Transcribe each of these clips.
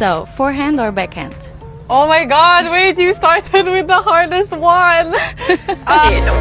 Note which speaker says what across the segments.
Speaker 1: So, forehand or backhand?
Speaker 2: Oh my god, wait, you started with the hardest one.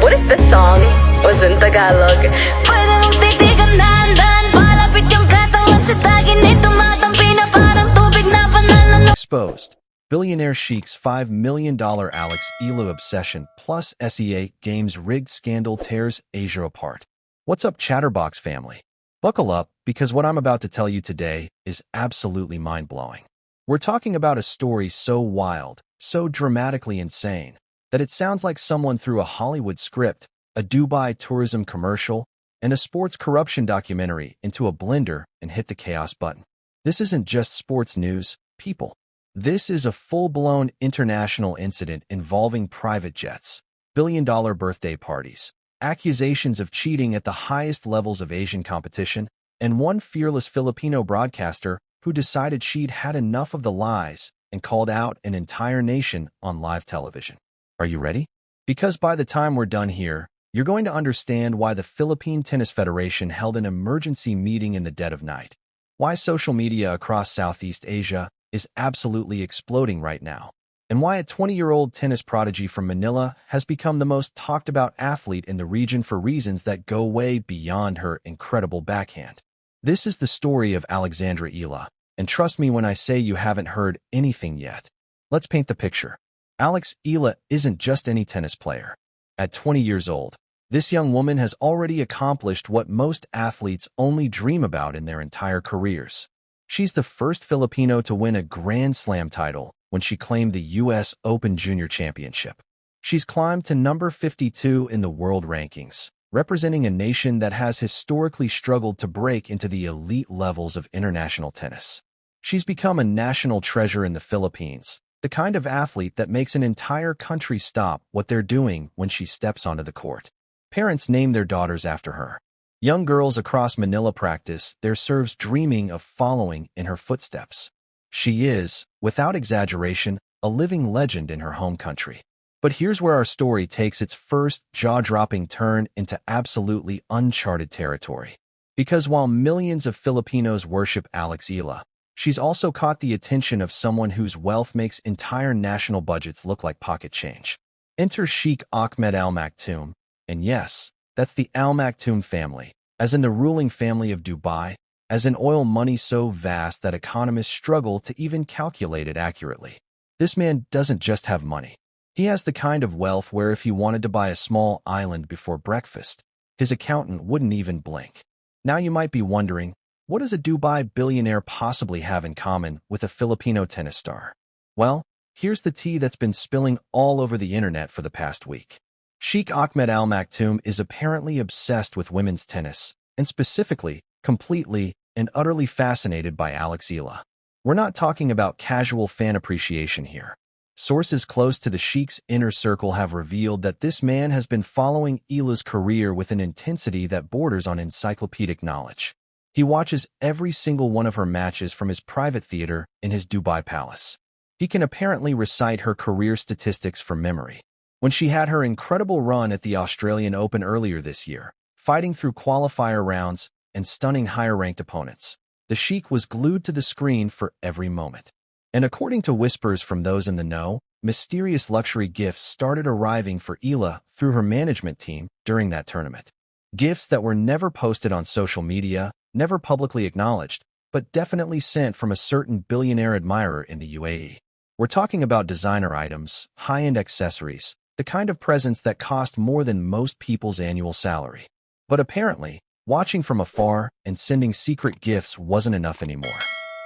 Speaker 3: What if the song was in Tagalog?
Speaker 4: Pwede mong titigan dahan-dahan, palapit kang pretang magsitagin ito matampi na parang tubig na panalo.
Speaker 5: Exposed. Billionaire Sheikh's $5 million Alex Eala obsession plus SEA Games rigged scandal tears Asia apart. What's up, Chatterbox family? Buckle up, because what I'm about to tell you today is absolutely mind-blowing. We're talking about a story so wild, so dramatically insane, that it sounds like someone threw a Hollywood script, a Dubai tourism commercial, and a sports corruption documentary into a blender and hit the chaos button. This isn't just sports news, people. This is a full-blown international incident involving private jets, billion-dollar birthday parties, accusations of cheating at the highest levels of Asian competition, and one fearless Filipino broadcaster who decided she'd had enough of the lies and called out an entire nation on live television. Are you ready? Because by the time we're done here, you're going to understand why the Philippine Tennis Federation held an emergency meeting in the dead of night, why social media across Southeast Asia is absolutely exploding right now, and why a 20-year-old tennis prodigy from Manila has become the most talked-about athlete in the region for reasons that go way beyond her incredible backhand. This is the story of Alexandra Eala, and trust me when I say you haven't heard anything yet. Let's paint the picture. Alex Eala isn't just any tennis player. At 20 years old, this young woman has already accomplished what most athletes only dream about in their entire careers. She's the first Filipino to win a Grand Slam title when she claimed the U.S. Open Junior Championship. She's climbed to number 52 in the world rankings, representing a nation that has historically struggled to break into the elite levels of international tennis. She's become a national treasure in the Philippines, the kind of athlete that makes an entire country stop what they're doing when she steps onto the court. Parents name their daughters after her. Young girls across Manila practice their serves dreaming of following in her footsteps. She is, without exaggeration, a living legend in her home country. But here's where our story takes its first jaw-dropping turn into absolutely uncharted territory. Because while millions of Filipinos worship Alex Eala, she's also caught the attention of someone whose wealth makes entire national budgets look like pocket change. Enter Sheikh Ahmed Al Maktoum, and yes, that's the Al Maktoum family, as in the ruling family of Dubai, as in oil money so vast that economists struggle to even calculate it accurately. This man doesn't just have money. He has the kind of wealth where if he wanted to buy a small island before breakfast, his accountant wouldn't even blink. Now you might be wondering, what does a Dubai billionaire possibly have in common with a Filipino tennis star? Well, here's the tea that's been spilling all over the internet for the past week. Sheikh Ahmed Al Maktoum is apparently obsessed with women's tennis, and specifically, completely and utterly fascinated by Alex Eala. We're not talking about casual fan appreciation here. Sources close to the Sheikh's inner circle have revealed that this man has been following Eala's career with an intensity that borders on encyclopedic knowledge. He watches every single one of her matches from his private theater in his Dubai palace. He can apparently recite her career statistics from memory. When she had her incredible run at the Australian Open earlier this year, fighting through qualifier rounds and stunning higher-ranked opponents, the Sheikh was glued to the screen for every moment. And according to whispers from those in the know, mysterious luxury gifts started arriving for Eala through her management team during that tournament. Gifts that were never posted on social media, never publicly acknowledged, but definitely sent from a certain billionaire admirer in the UAE. We're talking about designer items, high-end accessories, the kind of presents that cost more than most people's annual salary. But apparently, watching from afar and sending secret gifts wasn't enough anymore.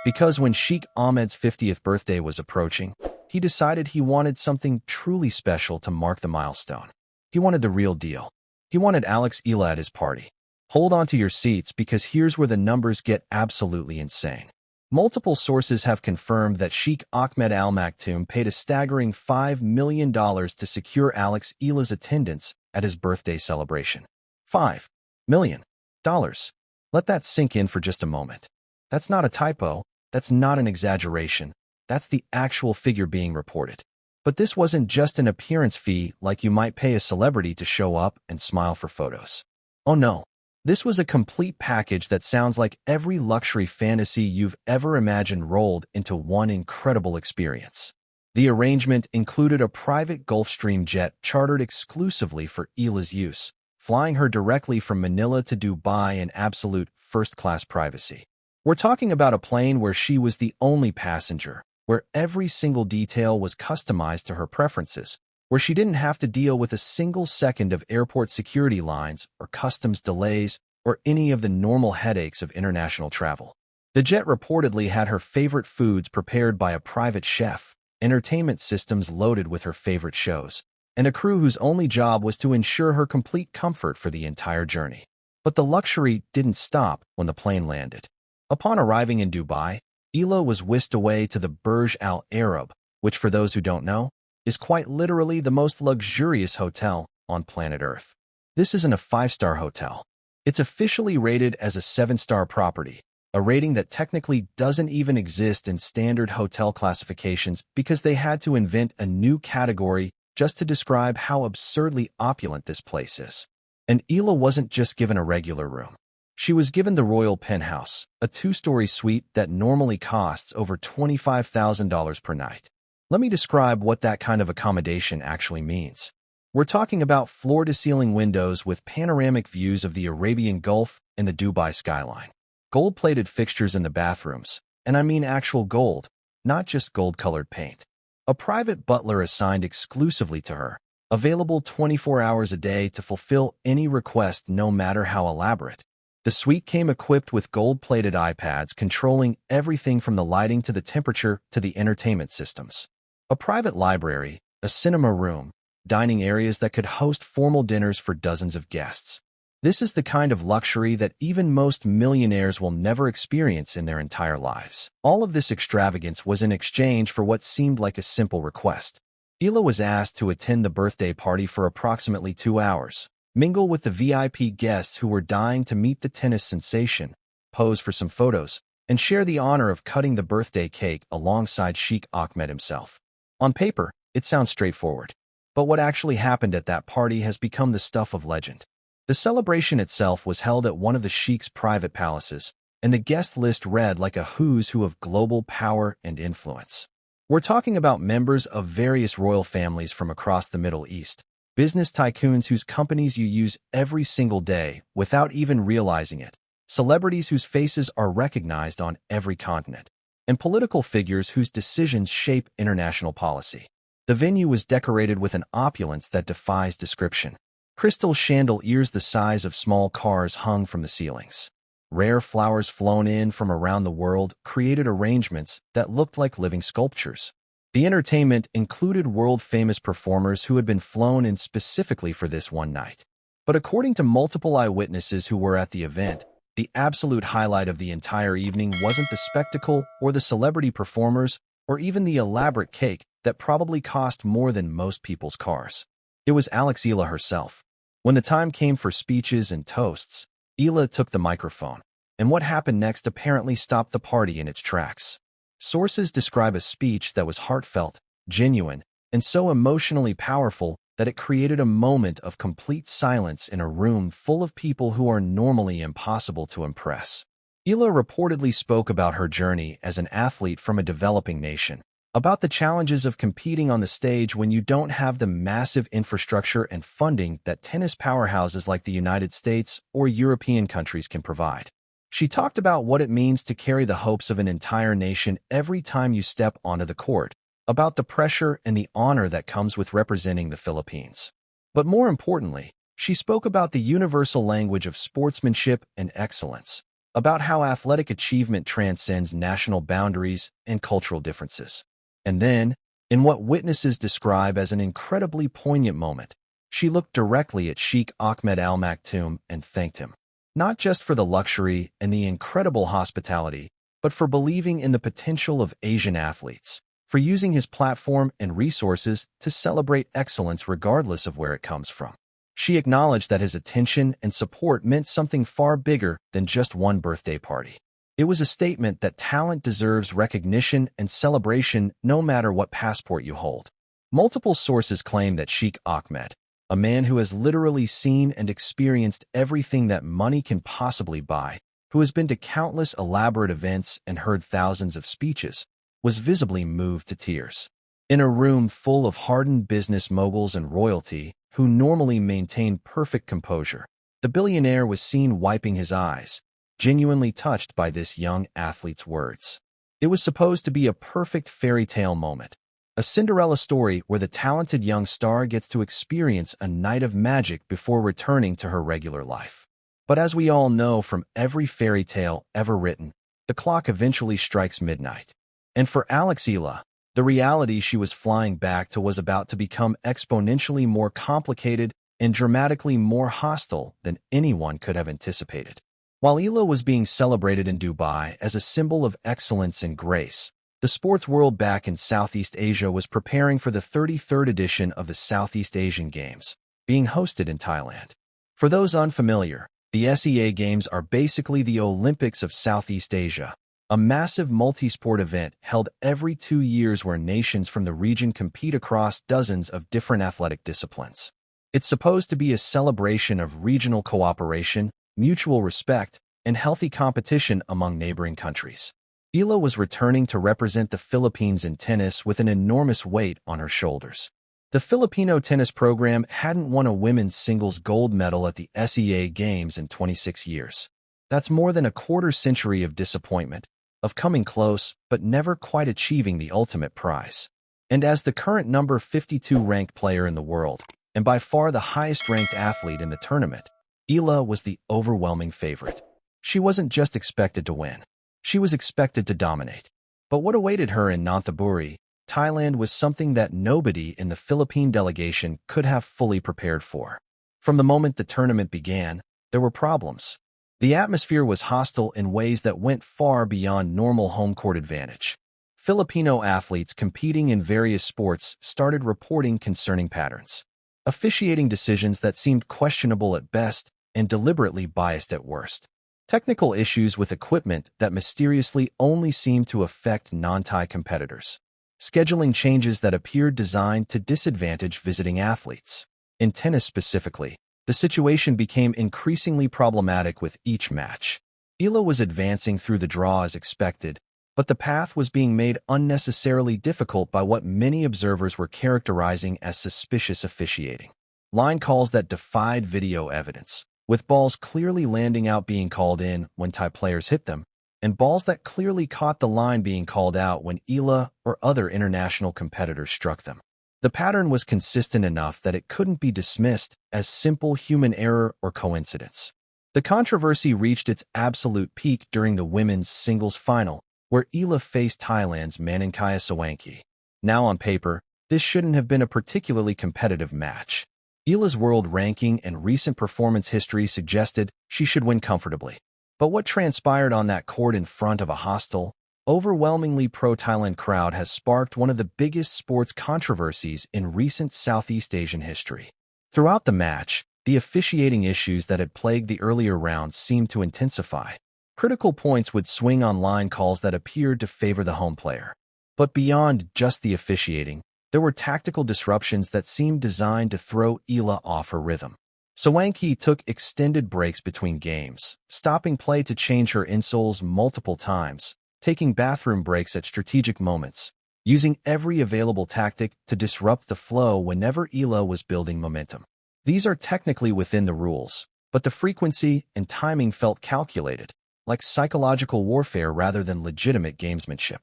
Speaker 5: Because when Sheikh Ahmed's 50th birthday was approaching, he decided he wanted something truly special to mark the milestone. He wanted the real deal. He wanted Alex Eala at his party. Hold on to your seats because here's where the numbers get absolutely insane. Multiple sources have confirmed that Sheikh Ahmed Al Maktoum paid a staggering $5 million to secure Alex Eala's attendance at his birthday celebration. $5 million. Let that sink in for just a moment. That's not a typo. That's not an exaggeration. That's the actual figure being reported. But this wasn't just an appearance fee like you might pay a celebrity to show up and smile for photos. Oh no, This was a complete package that sounds like every luxury fantasy you've ever imagined rolled into one incredible experience. The arrangement included a private Gulfstream jet chartered exclusively for Eala's use, flying her directly from Manila to Dubai in absolute first-class privacy. We're talking about a plane where she was the only passenger, where every single detail was customized to her preferences, where she didn't have to deal with a single second of airport security lines or customs delays or any of the normal headaches of international travel. The jet reportedly had her favorite foods prepared by a private chef, entertainment systems loaded with her favorite shows, and a crew whose only job was to ensure her complete comfort for the entire journey. But the luxury didn't stop when the plane landed. Upon arriving in Dubai, Eala was whisked away to the Burj Al Arab, which, for those who don't know, is quite literally the most luxurious hotel on planet Earth. This isn't a 5-star hotel. It's officially rated as a 7-star property, a rating that technically doesn't even exist in standard hotel classifications because they had to invent a new category just to describe how absurdly opulent this place is. And Eala wasn't just given a regular room. She was given the Royal Penthouse, a 2-story suite that normally costs over $25,000 per night. Let me describe what that kind of accommodation actually means. We're talking about floor-to-ceiling windows with panoramic views of the Arabian Gulf and the Dubai skyline. Gold-plated fixtures in the bathrooms, and I mean actual gold, not just gold-colored paint. A private butler assigned exclusively to her, available 24 hours a day to fulfill any request no matter how elaborate. The suite came equipped with gold-plated iPads controlling everything from the lighting to the temperature to the entertainment systems. A private library, a cinema room, dining areas that could host formal dinners for dozens of guests. This is the kind of luxury that even most millionaires will never experience in their entire lives. All of this extravagance was in exchange for what seemed like a simple request. Eala was asked to attend the birthday party for approximately 2 hours, mingle with the VIP guests who were dying to meet the tennis sensation, pose for some photos, and share the honor of cutting the birthday cake alongside Sheikh Ahmed himself. On paper, it sounds straightforward, but what actually happened at that party has become the stuff of legend. The celebration itself was held at one of the Sheikh's private palaces, and the guest list read like a who's who of global power and influence. We're talking about members of various royal families from across the Middle East, business tycoons whose companies you use every single day without even realizing it, celebrities whose faces are recognized on every continent, and political figures whose decisions shape international policy. The venue was decorated with an opulence that defies description. Crystal chandeliers the size of small cars hung from the ceilings. Rare flowers flown in from around the world created arrangements that looked like living sculptures. The entertainment included world-famous performers who had been flown in specifically for this one night. But according to multiple eyewitnesses who were at the event, the absolute highlight of the entire evening wasn't the spectacle or the celebrity performers or even the elaborate cake that probably cost more than most people's cars. It was Alexandra Eala herself. When the time came for speeches and toasts, Eala took the microphone, and what happened next apparently stopped the party in its tracks. Sources describe a speech that was heartfelt, genuine, and so emotionally powerful that it created a moment of complete silence in a room full of people who are normally impossible to impress. Eala reportedly spoke about her journey as an athlete from a developing nation, about the challenges of competing on the stage when you don't have the massive infrastructure and funding that tennis powerhouses like the United States or European countries can provide. She talked about what it means to carry the hopes of an entire nation every time you step onto the court, about the pressure and the honor that comes with representing the Philippines. But more importantly, she spoke about the universal language of sportsmanship and excellence, about how athletic achievement transcends national boundaries and cultural differences. And then, in what witnesses describe as an incredibly poignant moment, she looked directly at Sheikh Ahmed Al Maktoum and thanked him, not just for the luxury and the incredible hospitality, but for believing in the potential of Asian athletes, for using his platform and resources to celebrate excellence regardless of where it comes from. She acknowledged that his attention and support meant something far bigger than just one birthday party. It was a statement that talent deserves recognition and celebration no matter what passport you hold. Multiple sources claim that Sheikh Ahmed, a man who has literally seen and experienced everything that money can possibly buy, who has been to countless elaborate events and heard thousands of speeches, was visibly moved to tears. In a room full of hardened business moguls and royalty, who normally maintain perfect composure, the billionaire was seen wiping his eyes, genuinely touched by this young athlete's words. It was supposed to be a perfect fairy tale moment, a Cinderella story where the talented young star gets to experience a night of magic before returning to her regular life. But as we all know from every fairy tale ever written, the clock eventually strikes midnight. And for Alexandra Eala, the reality she was flying back to was about to become exponentially more complicated and dramatically more hostile than anyone could have anticipated. While Eala was being celebrated in Dubai as a symbol of excellence and grace, the sports world back in Southeast Asia was preparing for the 33rd edition of the Southeast Asian Games, being hosted in Thailand. For those unfamiliar, the SEA Games are basically the Olympics of Southeast Asia, a massive multi-sport event held every 2 years where nations from the region compete across dozens of different athletic disciplines. It's supposed to be a celebration of regional cooperation, mutual respect, and healthy competition among neighboring countries. Eala was returning to represent the Philippines in tennis with an enormous weight on her shoulders. The Filipino tennis program hadn't won a women's singles gold medal at the SEA Games in 26 years. That's more than a quarter-century of disappointment, of coming close but never quite achieving the ultimate prize. And as the current number 52 ranked player in the world, and by far the highest-ranked athlete in the tournament, Eala was the overwhelming favorite. She wasn't just expected to win. She was expected to dominate. But what awaited her in Nonthaburi, Thailand, was something that nobody in the Philippine delegation could have fully prepared for. From the moment the tournament began, there were problems. The atmosphere was hostile in ways that went far beyond normal home court advantage. Filipino athletes competing in various sports started reporting concerning patterns, officiating decisions that seemed questionable at best and deliberately biased at worst. Technical issues with equipment that mysteriously only seemed to affect non-Thai competitors. Scheduling changes that appeared designed to disadvantage visiting athletes. In tennis specifically, the situation became increasingly problematic with each match. Eala was advancing through the draw as expected, but the path was being made unnecessarily difficult by what many observers were characterizing as suspicious officiating. Line calls that defied video evidence, with balls clearly landing out being called in when Thai players hit them, and balls that clearly caught the line being called out when Eala or other international competitors struck them. The pattern was consistent enough that it couldn't be dismissed as simple human error or coincidence. The controversy reached its absolute peak during the women's singles final, where Eala faced Thailand's Maninkaya Sawanki. Now on paper, this shouldn't have been a particularly competitive match. Eala's world ranking and recent performance history suggested she should win comfortably. But what transpired on that court in front of a hostile, overwhelmingly pro-Thailand crowd has sparked one of the biggest sports controversies in recent Southeast Asian history. Throughout the match, the officiating issues that had plagued the earlier rounds seemed to intensify. Critical points would swing on line calls that appeared to favor the home player. But beyond just the officiating, there were tactical disruptions that seemed designed to throw Eala off her rhythm. Sawanki took extended breaks between games, stopping play to change her insoles multiple times, taking bathroom breaks at strategic moments, using every available tactic to disrupt the flow whenever Eala was building momentum. These are technically within the rules, but the frequency and timing felt calculated, like psychological warfare rather than legitimate gamesmanship.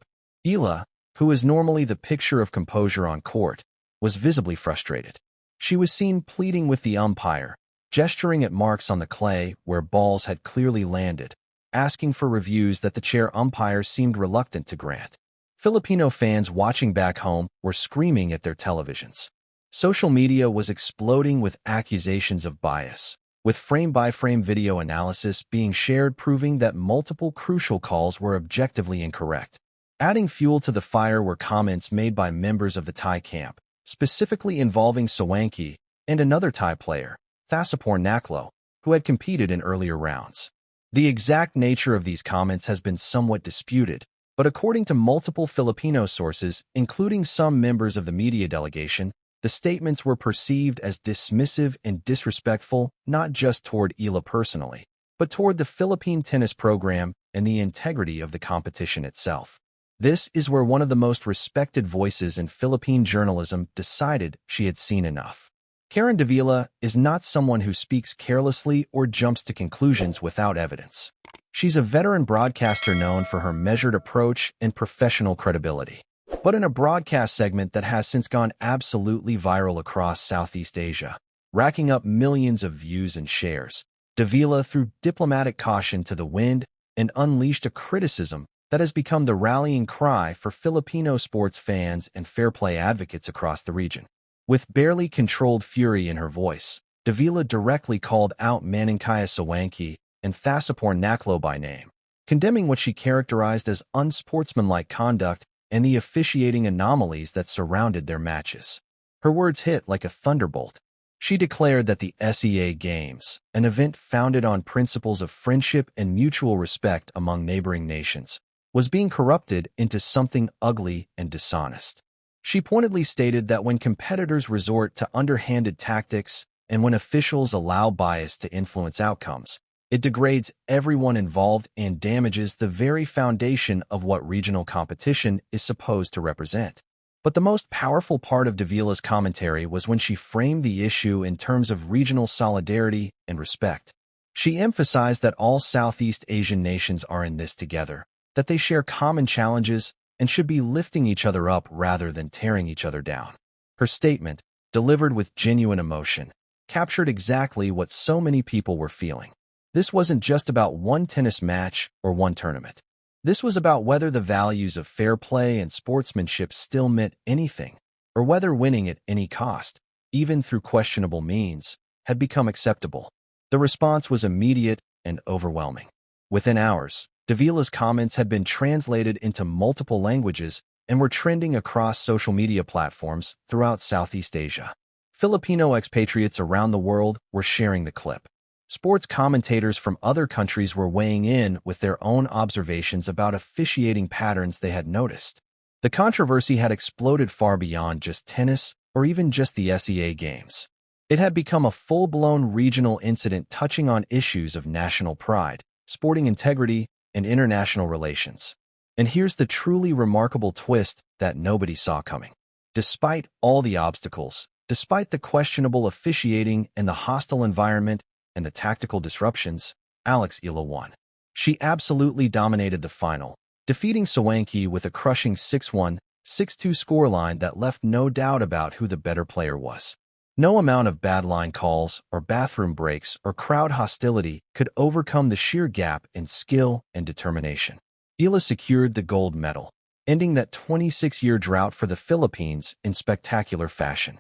Speaker 5: Eala, who is normally the picture of composure on court, was visibly frustrated. She was seen pleading with the umpire, gesturing at marks on the clay where balls had clearly landed, asking for reviews that the chair umpire seemed reluctant to grant. Filipino fans watching back home were screaming at their televisions. Social media was exploding with accusations of bias, with frame-by-frame video analysis being shared proving that multiple crucial calls were objectively incorrect. Adding fuel to the fire were comments made by members of the Thai camp, specifically involving Sawanki and another Thai player, Thasapor Naklo, who had competed in earlier rounds. The exact nature of these comments has been somewhat disputed, but according to multiple Filipino sources, including some members of the media delegation, The statements were perceived as dismissive and disrespectful, not just toward Eala personally, but toward the Philippine tennis program and the integrity of the competition itself. This is where one of the most respected voices in Philippine journalism decided she had seen enough. Karen Davila is not someone who speaks carelessly or jumps to conclusions without evidence. She's a veteran broadcaster known for her measured approach and professional credibility. But in a broadcast segment that has since gone absolutely viral across Southeast Asia, racking up millions of views and shares, Davila threw diplomatic caution to the wind and unleashed a criticism that has become the rallying cry for Filipino sports fans and fair play advocates across the region. With barely controlled fury in her voice, Davila directly called out Maningkaya Sawanki and Thasapor Naklo by name, condemning what she characterized as unsportsmanlike conduct and the officiating anomalies that surrounded their matches. Her words hit like a thunderbolt. She declared that the SEA Games, an event founded on principles of friendship and mutual respect among neighboring nations, was being corrupted into something ugly and dishonest. She pointedly stated that when competitors resort to underhanded tactics and when officials allow bias to influence outcomes, it degrades everyone involved and damages the very foundation of what regional competition is supposed to represent. But the most powerful part of Davila's commentary was when she framed the issue in terms of regional solidarity and respect. She emphasized that all Southeast Asian nations are in this together, that they share common challenges and should be lifting each other up rather than tearing each other down. Her statement, delivered with genuine emotion, captured exactly what so many people were feeling. This wasn't just about one tennis match or one tournament. This was about whether the values of fair play and sportsmanship still meant anything, or whether winning at any cost, even through questionable means, had become acceptable. The response was immediate and overwhelming. Within hours, Davila's comments had been translated into multiple languages and were trending across social media platforms throughout Southeast Asia. Filipino expatriates around the world were sharing the clip. Sports commentators from other countries were weighing in with their own observations about officiating patterns they had noticed. The controversy had exploded far beyond just tennis or even just the SEA Games. It had become a full-blown regional incident touching on issues of national pride, sporting integrity, and international relations. And here's the truly remarkable twist that nobody saw coming. Despite all the obstacles, despite the questionable officiating and the hostile environment, and the tactical disruptions, Alex Eala won. She absolutely dominated the final, defeating Sawanki with a crushing 6-1, 6-2 scoreline that left no doubt about who the better player was. No amount of bad line calls or bathroom breaks or crowd hostility could overcome the sheer gap in skill and determination. Eala secured the gold medal, ending that 26-year drought for the Philippines in spectacular fashion.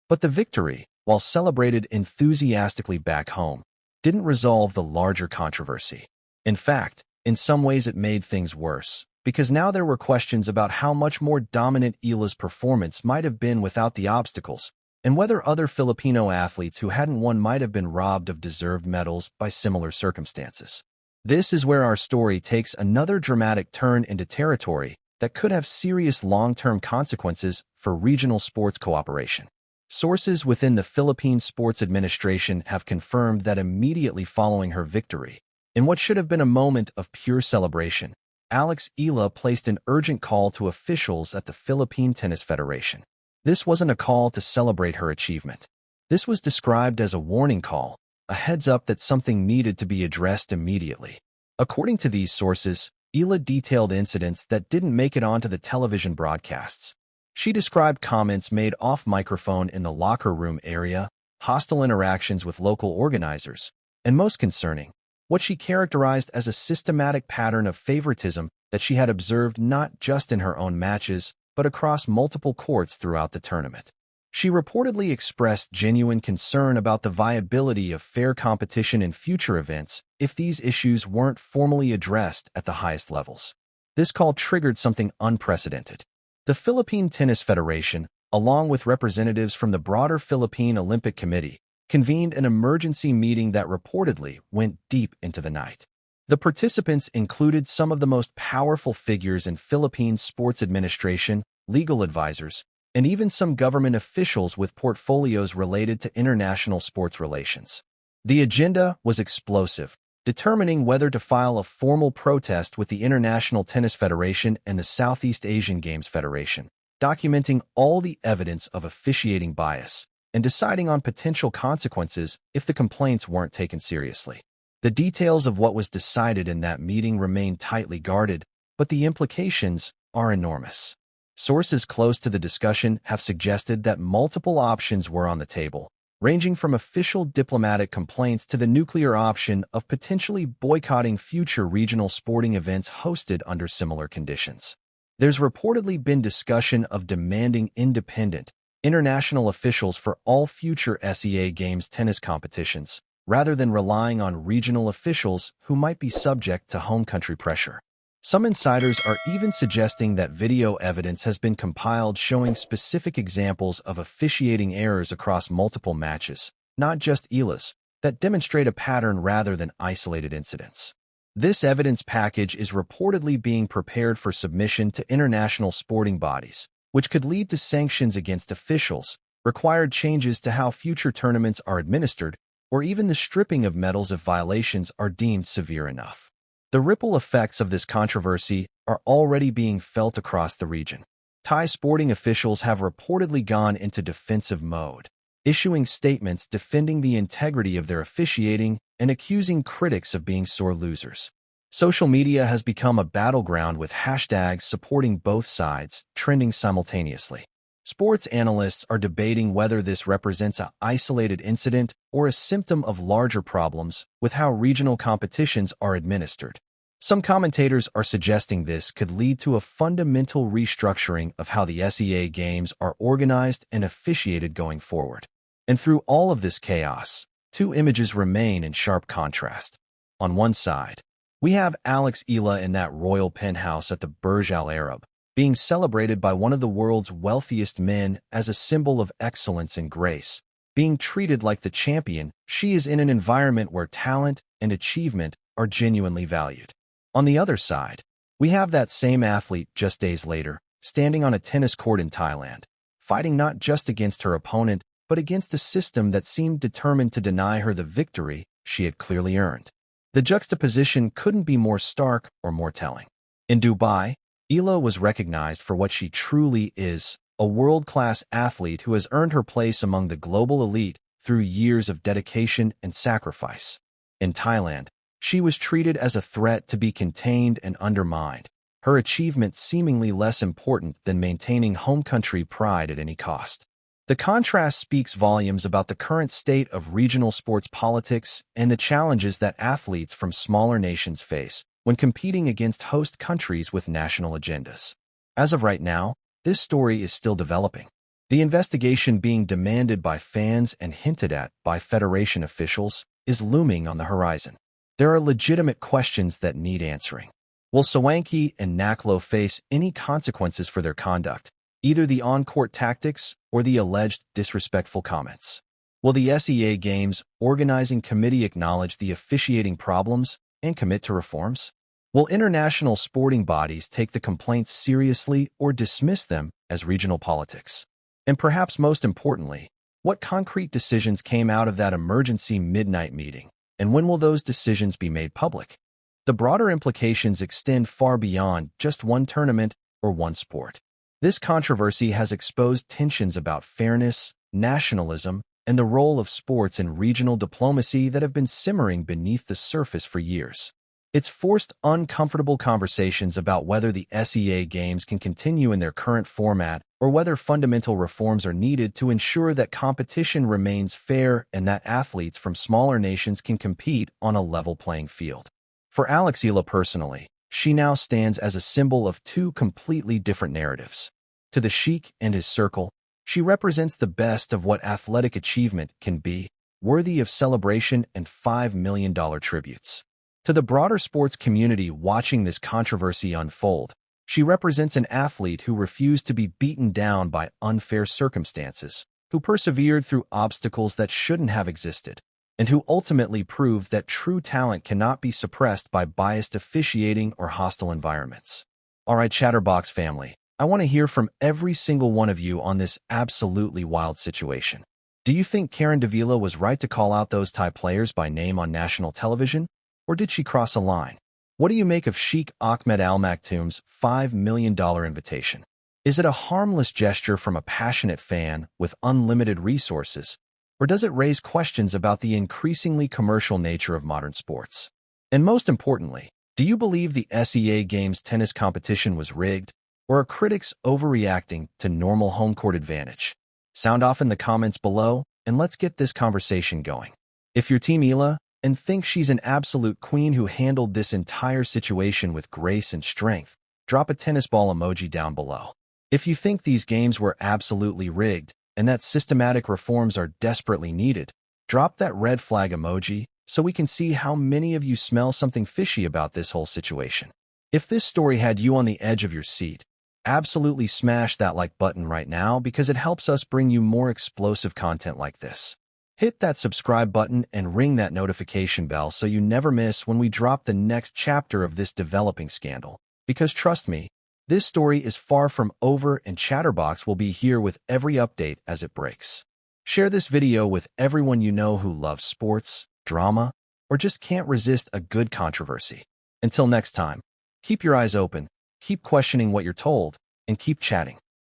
Speaker 5: But the victory, while celebrated enthusiastically back home, didn't resolve the larger controversy. In fact, in some ways it made things worse, because now there were questions about how much more dominant Eala's performance might have been without the obstacles, and whether other Filipino athletes who hadn't won might have been robbed of deserved medals by similar circumstances. This is where our story takes another dramatic turn into territory that could have serious long-term consequences for regional sports cooperation. Sources within the Philippine Sports Administration have confirmed that immediately following her victory, in what should have been a moment of pure celebration, Alex Eala placed an urgent call to officials at the Philippine Tennis Federation. This wasn't a call to celebrate her achievement. This was described as a warning call, a heads-up that something needed to be addressed immediately. According to these sources, Eala detailed incidents that didn't make it onto the television broadcasts. She described comments made off-microphone in the locker room area, hostile interactions with local organizers, and most concerning, what she characterized as a systematic pattern of favoritism that she had observed not just in her own matches, but across multiple courts throughout the tournament. She reportedly expressed genuine concern about the viability of fair competition in future events if these issues weren't formally addressed at the highest levels. This call triggered something unprecedented. The Philippine Tennis Federation, along with representatives from the broader Philippine Olympic Committee, convened an emergency meeting that reportedly went deep into the night. The participants included some of the most powerful figures in Philippine sports administration, legal advisors, and even some government officials with portfolios related to international sports relations. The agenda was explosive, determining whether to file a formal protest with the International Tennis Federation and the Southeast Asian Games Federation, documenting all the evidence of officiating bias, and deciding on potential consequences if the complaints weren't taken seriously. The details of what was decided in that meeting remain tightly guarded, but the implications are enormous. Sources close to the discussion have suggested that multiple options were on the table, ranging from official diplomatic complaints to the nuclear option of potentially boycotting future regional sporting events hosted under similar conditions. There's reportedly been discussion of demanding independent, international officials for all future SEA Games tennis competitions, rather than relying on regional officials who might be subject to home country pressure. Some insiders are even suggesting that video evidence has been compiled showing specific examples of officiating errors across multiple matches, not just Eala's, that demonstrate a pattern rather than isolated incidents. This evidence package is reportedly being prepared for submission to international sporting bodies, which could lead to sanctions against officials, required changes to how future tournaments are administered, or even the stripping of medals if violations are deemed severe enough. The ripple effects of this controversy are already being felt across the region. Thai sporting officials have reportedly gone into defensive mode, issuing statements defending the integrity of their officiating and accusing critics of being sore losers. Social media has become a battleground with hashtags supporting both sides, trending simultaneously. Sports analysts are debating whether this represents an isolated incident or a symptom of larger problems with how regional competitions are administered. Some commentators are suggesting this could lead to a fundamental restructuring of how the SEA Games are organized and officiated going forward. And through all of this chaos, two images remain in sharp contrast. On one side, we have Alex Eala in that royal penthouse at the Burj Al Arab, being celebrated by one of the world's wealthiest men as a symbol of excellence and grace. Being treated like the champion, she is in an environment where talent and achievement are genuinely valued. On the other side, we have that same athlete just days later, standing on a tennis court in Thailand, fighting not just against her opponent, but against a system that seemed determined to deny her the victory she had clearly earned. The juxtaposition couldn't be more stark or more telling. In Dubai, Eala was recognized for what she truly is, a world-class athlete who has earned her place among the global elite through years of dedication and sacrifice. In Thailand, she was treated as a threat to be contained and undermined, her achievement seemingly less important than maintaining home country pride at any cost. The contrast speaks volumes about the current state of regional sports politics and the challenges that athletes from smaller nations face when competing against host countries with national agendas. As of right now, this story is still developing. The investigation being demanded by fans and hinted at by federation officials is looming on the horizon. There are legitimate questions that need answering. Will Swanky and Naklo face any consequences for their conduct, either the on-court tactics or the alleged disrespectful comments? Will the SEA Games Organizing Committee acknowledge the officiating problems and commit to reforms? Will international sporting bodies take the complaints seriously or dismiss them as regional politics? And perhaps most importantly, what concrete decisions came out of that emergency midnight meeting, and when will those decisions be made public? The broader implications extend far beyond just one tournament or one sport. This controversy has exposed tensions about fairness, nationalism, and the role of sports in regional diplomacy that have been simmering beneath the surface for years. It's forced uncomfortable conversations about whether the SEA Games can continue in their current format or whether fundamental reforms are needed to ensure that competition remains fair and that athletes from smaller nations can compete on a level playing field. For Alex Eala personally, she now stands as a symbol of two completely different narratives. To the Sheikh and his circle, she represents the best of what athletic achievement can be, worthy of celebration and $5 million tributes. To the broader sports community watching this controversy unfold, she represents an athlete who refused to be beaten down by unfair circumstances, who persevered through obstacles that shouldn't have existed, and who ultimately proved that true talent cannot be suppressed by biased officiating or hostile environments. All right, Chatterbox family, I want to hear from every single one of you on this absolutely wild situation. Do you think Karen Davila was right to call out those Thai players by name on national television? Or did she cross a line? What do you make of Sheikh Ahmed Al Maktoum's $5 million invitation? Is it a harmless gesture from a passionate fan with unlimited resources? Or does it raise questions about the increasingly commercial nature of modern sports? And most importantly, do you believe the SEA Games tennis competition was rigged? Or are critics overreacting to normal home court advantage? Sound off in the comments below, and let's get this conversation going. If you're Team Eala and think she's an absolute queen who handled this entire situation with grace and strength, drop a tennis ball emoji down below. If you think these games were absolutely rigged and that systematic reforms are desperately needed, drop that red flag emoji so we can see how many of you smell something fishy about this whole situation. If this story had you on the edge of your seat, absolutely smash that like button right now because it helps us bring you more explosive content like this. Hit that subscribe button and ring that notification bell so you never miss when we drop the next chapter of this developing scandal. Because trust me, this story is far from over and Chatterbox will be here with every update as it breaks. Share this video with everyone you know who loves sports, drama, or just can't resist a good controversy. Until next time, keep your eyes open, keep questioning what you're told, and keep chatting.